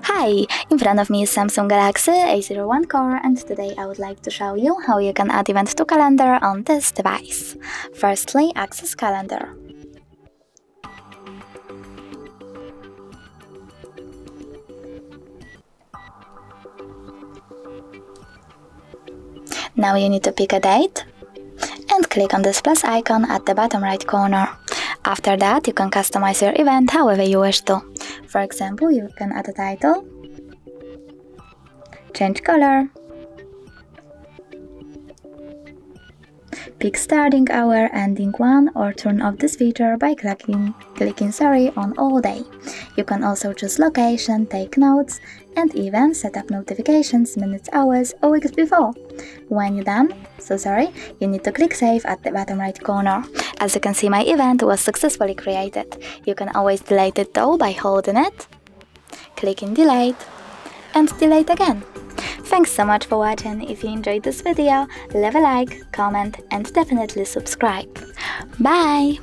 Hi! In front of me is Samsung Galaxy A01 Core, and today I would like to show you how you can add event to calendar on this device. Firstly, access calendar. Now you need to pick a date and click on this plus icon at the bottom right corner. After that, you can customize your event however you wish to. For example, you can add a title, change color, pick starting hour, ending one, or turn off this feature by clicking on all day. You can also choose location, take notes, and even set up notifications minutes, hours, or weeks before. When you're done, you need to click save at the bottom right corner. As you can see, my event was successfully created. You can always delete it though by holding it, clicking delete, and delete again. Thanks so much for watching. If you enjoyed this video, leave a like, comment, and definitely subscribe. Bye!